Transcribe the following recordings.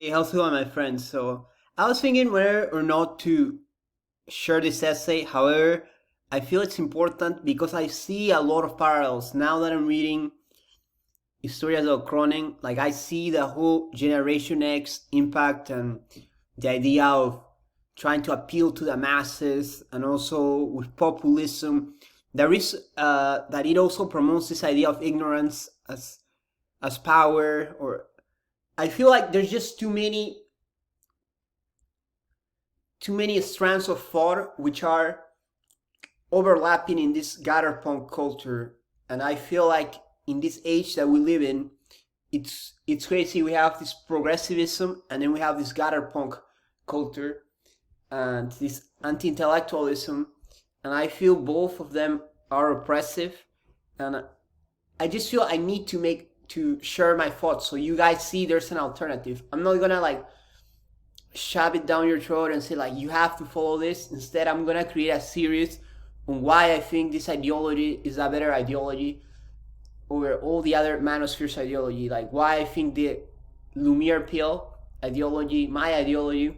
Hey, how's it going, my friends? So, I was thinking whether or not to share this essay. However, I feel it's important because I see a lot of parallels now that I'm reading Historias del Cronen. Like, I see the whole Generation X impact and the idea of trying to appeal to the masses, and also with populism. There is that it also promotes this idea of ignorance as power. Or I feel like there's just too many strands of thought which are overlapping in this Gutterpunk culture. And I feel like in this age that we live in, it's crazy. We have this progressivism, and then we have this Gutterpunk culture and this anti-intellectualism, and I feel both of them are oppressive. And I just feel I need to share my thoughts so you guys see there's an alternative. I'm not gonna like shove it down your throat and say like you have to follow this. Instead, I'm gonna create a series on why I think this ideology is a better ideology over all the other manospheres ideology. Like why I think the Lumiere pill ideology, my ideology,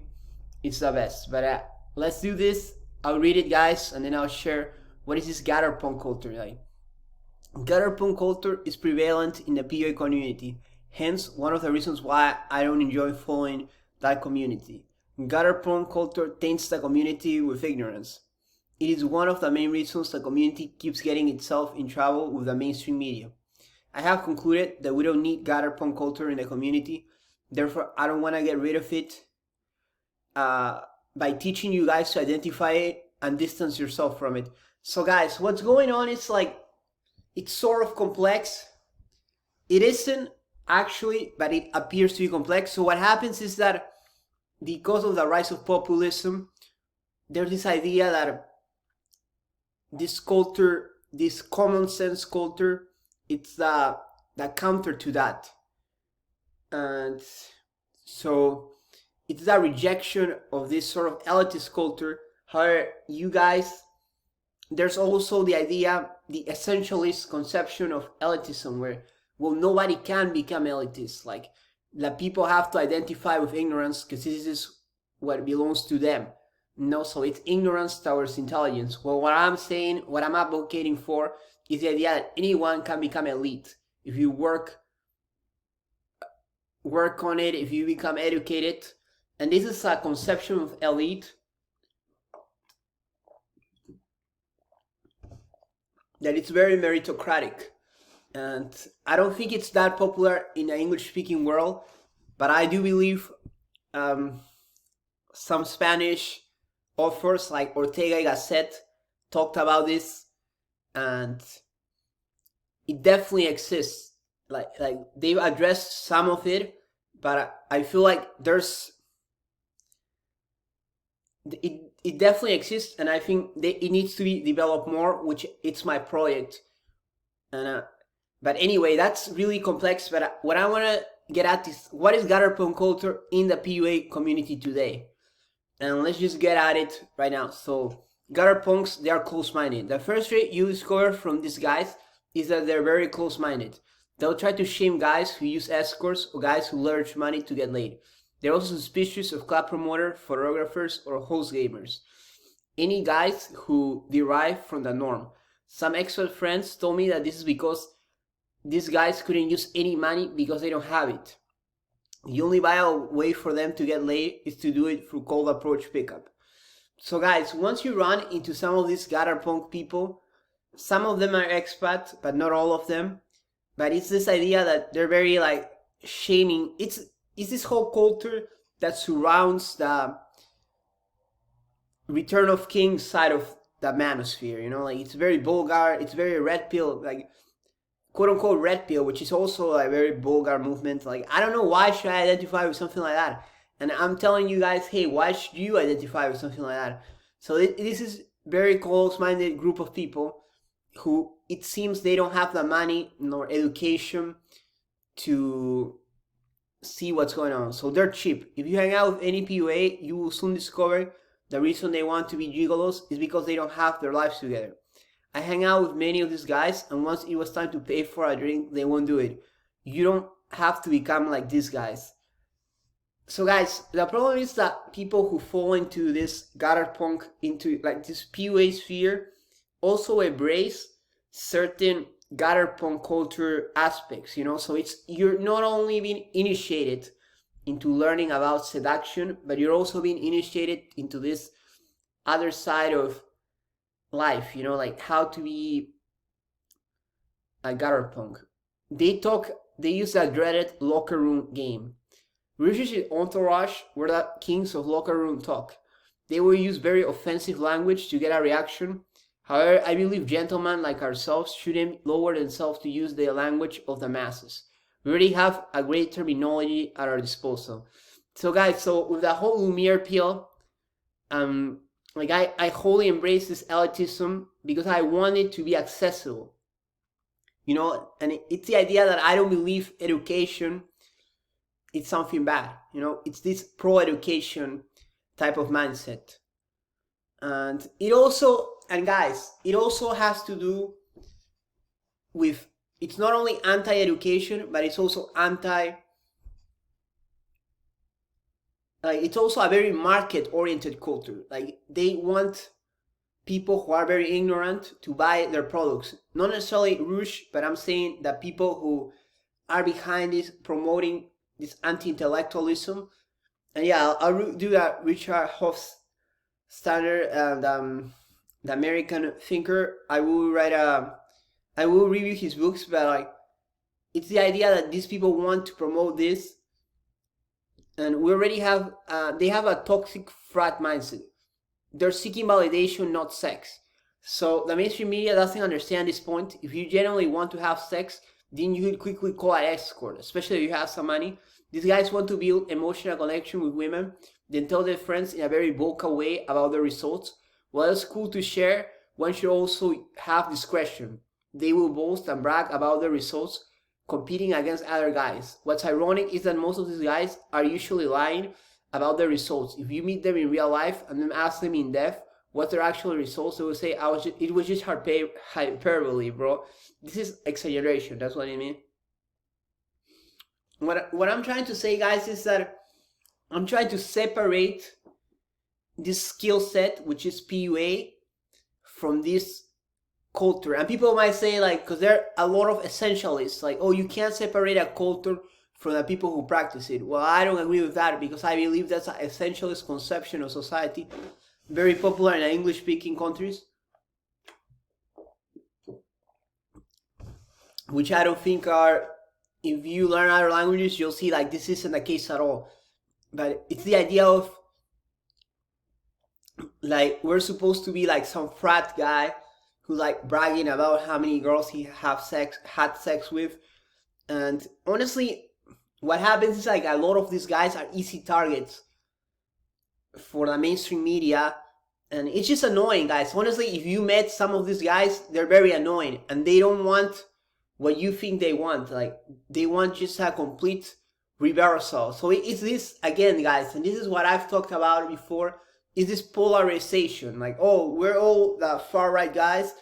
is the best. But let's do this. I'll read it, guys, and then I'll share what is this Gutterpunk culture like. Gutterpunk culture is prevalent in the POA community, hence one of the reasons why I don't enjoy following that community. Gutterpunk culture taints the community with ignorance. It is one of the main reasons the community keeps getting itself in trouble with the mainstream media. I have concluded that we don't need Gutterpunk culture in the community, therefore I don't want to get rid of it by teaching you guys to identify it and distance yourself from it. So guys, what's going on is like, it's sort of complex. It isn't actually, but it appears to be complex. So what happens is that because of the rise of populism, there's this idea that this culture, this common sense culture, it's the counter to that. And so it's a rejection of this sort of elitist culture. However, you guys, there's also the idea, the essentialist conception of elitism, where, well, nobody can become elitist. Like, the people have to identify with ignorance because this is what belongs to them. No, so it's ignorance towards intelligence. Well, what I'm saying, what I'm advocating for, is the idea that anyone can become elite if you work on it, if you become educated. And this is a conception of elite that it's very meritocratic. And I don't think it's that popular in the English speaking world, but I do believe some Spanish authors like Ortega y Gasset talked about this, and it definitely exists. Like they've addressed some of it, but I feel like it definitely exists, and I think it needs to be developed more, which it's my project. And but anyway, that's really complex. But what I want to get at is what is Gutterpunk culture in the PUA community today, and let's just get at it right now. So Gutterpunks, they are close-minded. The first trait you discover from these guys is that they're very close-minded. They'll try to shame guys who use escorts or guys who leverage money to get laid. They're also suspicious of club promoter, photographers, or host gamers. Any guys who derive from the norm. Some expert friends told me that this is because these guys couldn't use any money because they don't have it. The only viable way for them to get laid is to do it through cold approach pickup. So guys, once you run into some of these Gutterpunk people, some of them are expats, but not all of them. But it's this idea that they're very like shaming. It's this whole culture that surrounds the Return of King side of the manosphere, you know, like it's very vulgar, it's very red pill, like quote unquote red pill, which is also a very vulgar movement. Like, I don't know why should I identify with something like that. And I'm telling you guys, hey, why should you identify with something like that? So this is very close-minded group of people who it seems they don't have the money nor education to see what's going on. So they're cheap. If you hang out with any PUA, you will soon discover the reason they want to be gigolos is because they don't have their lives together. I hang out with many of these guys, and once it was time to pay for a drink, they won't do it. You don't have to become like these guys. So guys, the problem is that people who fall into this Gutterpunk, into like this PUA sphere, also embrace certain Gutterpunk culture aspects, you know? So it's, you're not only being initiated into learning about seduction, but you're also being initiated into this other side of life, you know, like how to be a Gutterpunk. They use that dreaded locker room game. British entourage were the kings of locker room talk. They will use very offensive language to get a reaction. However, I believe gentlemen like ourselves shouldn't lower themselves to use the language of the masses. We already have a great terminology at our disposal. So guys, so with the whole Lumiere appeal, like I wholly embrace this elitism because I want it to be accessible. You know, and it's the idea that I don't believe education it's something bad. You know, it's this pro-education type of mindset. And it also, and guys, it also has to do with, it's not only anti-education, but it's also it's also a very market-oriented culture. Like, they want people who are very ignorant to buy their products. Not necessarily Rouge, but I'm saying that people who are behind this, promoting this anti-intellectualism. And yeah, I'll do that Richard Hofstadter and the American thinker. I will review his books, but like, it's the idea that these people want to promote this, and we already have, they have a toxic frat mindset. They're seeking validation, not sex. So the mainstream media doesn't understand this point. If you genuinely want to have sex, then you would quickly call an escort, especially if you have some money. These guys want to build emotional connection with women, then tell their friends in a very vocal way about the results. While it's cool to share, one should also have discretion. They will boast and brag about their results, competing against other guys. What's ironic is that most of these guys are usually lying about their results. If you meet them in real life and then ask them in depth what's their actual results, they will say, it was just hyperbole, bro. This is exaggeration, that's what I mean. What I'm trying to say, guys, is that I'm trying to separate this skill set, which is PUA, from this culture. And people might say, like, because there are a lot of essentialists, like, oh, you can't separate a culture from the people who practice it. Well, I don't agree with that, because I believe that's an essentialist conception of society, very popular in English-speaking countries, which I don't think are, if you learn other languages, you'll see like this isn't the case at all. But it's the idea of, like, we're supposed to be like some frat guy who's like bragging about how many girls he had sex with. And honestly, what happens is like a lot of these guys are easy targets for the mainstream media, and it's just annoying, guys. Honestly, if you met some of these guys, they're very annoying, and they don't want what you think they want. Like, they want just a complete reversal. So it's this, again, guys, and this is what I've talked about before, is this polarization. Like, oh, we're all the far right guys,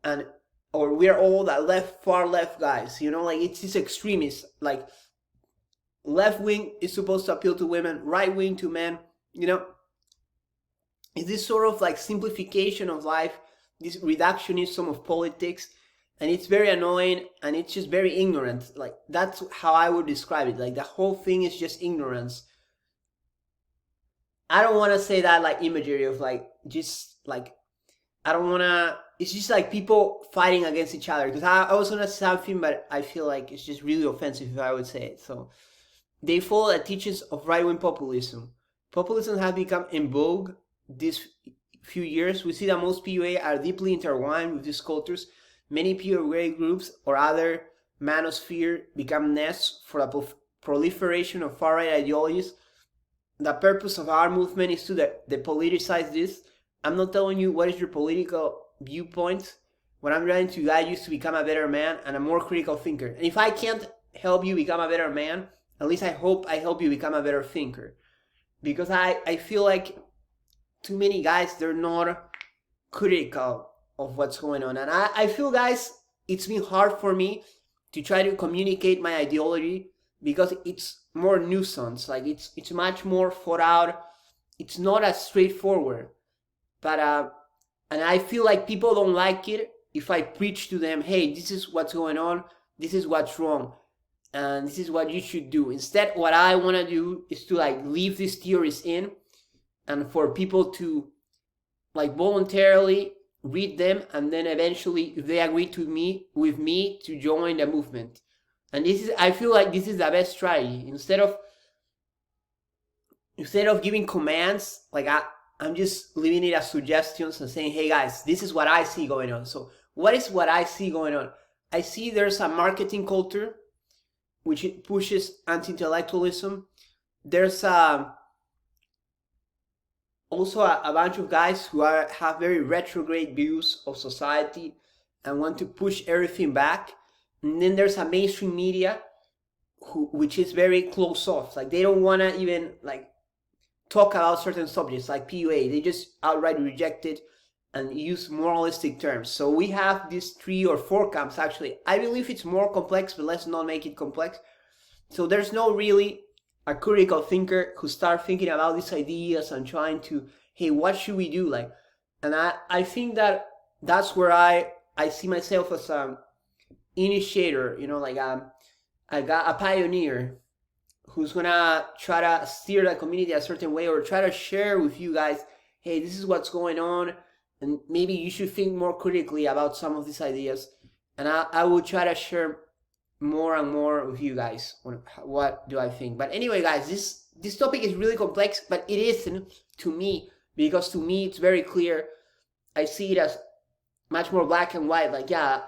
and or we're all the far left guys, you know? Like, it's this extremist. Like, left wing is supposed to appeal to women, right wing to men, you know? It's this sort of like simplification of life, this reductionism of politics, and it's very annoying, and it's just very ignorant. Like, that's how I would describe it. Like, the whole thing is just ignorance. I don't want to say that like imagery of like, just like, I don't want to, it's just like people fighting against each other, because I was going to say something, but I feel like it's just really offensive if I would say it. So they follow the teachings of right-wing populism. Populism has become in vogue these few years. We see that most PUA are deeply intertwined with these cultures. Many PUA groups or other manosphere become nests for the proliferation of far-right ideologies. The purpose of our movement is to depoliticize this. I'm not telling you what is your political viewpoint. What I'm trying to guide you is to become a better man and a more critical thinker. And if I can't help you become a better man, at least I hope I help you become a better thinker. Because I feel like too many guys, they're not critical of what's going on. And I feel, guys, it's been hard for me to try to communicate my ideology, because it's more nuanced. Like it's much more thought out. It's not as straightforward. But and I feel like people don't like it if I preach to them, hey, this is what's going on, this is what's wrong, and this is what you should do. Instead, what I want to do is to like leave these theories in, and for people to like voluntarily read them, and then eventually, if they agree to me with me, to join the movement. And this is, I feel like this is the best strategy. Instead of giving commands, like I'm just leaving it as suggestions and saying, hey guys, this is what I see going on. So what is what I see going on? I see there's a marketing culture which pushes anti-intellectualism. There's also a bunch of guys who have very retrograde views of society and want to push everything back. And then there's a mainstream media which is very closed off. Like they don't want to even like talk about certain subjects like PUA. They just outright reject it and use moralistic terms. So we have these 3 or 4 camps actually. I believe it's more complex, but let's not make it complex. So there's no really a critical thinker who start thinking about these ideas and trying to, hey, what should we do? Like, and I think that that's where I see myself as an initiator, you know, like I got a pioneer who's gonna try to steer the community a certain way, or try to share with you guys, hey, this is what's going on, and maybe you should think more critically about some of these ideas. And I will try to share more and more with you guys on what do I think. But anyway, guys, this topic is really complex, but it isn't to me, because to me it's very clear. I see it as much more black and white. Like, yeah,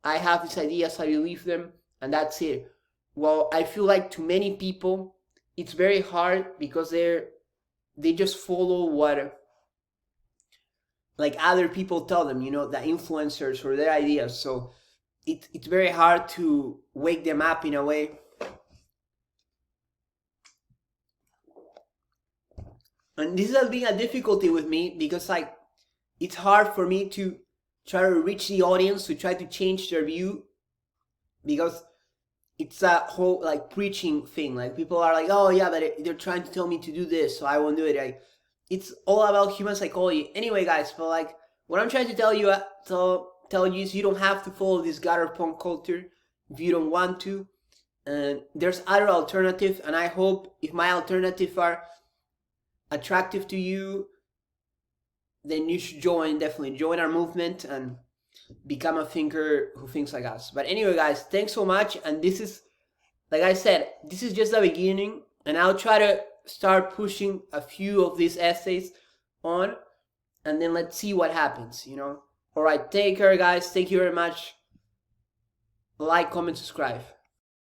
I have these ideas, I believe them, and that's it. Well, I feel like to many people it's very hard because they just follow what like other people tell them, you know, the influencers or their ideas. So it's very hard to wake them up in a way. And this has been a difficulty with me because like it's hard for me to try to reach the audience, to try to change their view, because it's a whole like preaching thing. Like people are like, oh yeah, but they're trying to tell me to do this, so I won't do it. It's all about human psychology. Anyway, guys, but like what I'm trying to tell you is you don't have to follow this Gutterpunk culture if you don't want to. And there's other alternatives, and I hope if my alternatives are attractive to you, then you should definitely join our movement and become a thinker who thinks like us. But anyway, guys, thanks so much. And this is, like I said, this is just the beginning, and I'll try to start pushing a few of these essays on, and then let's see what happens, you know. All right, take care, guys. Thank you very much. Like, comment, subscribe.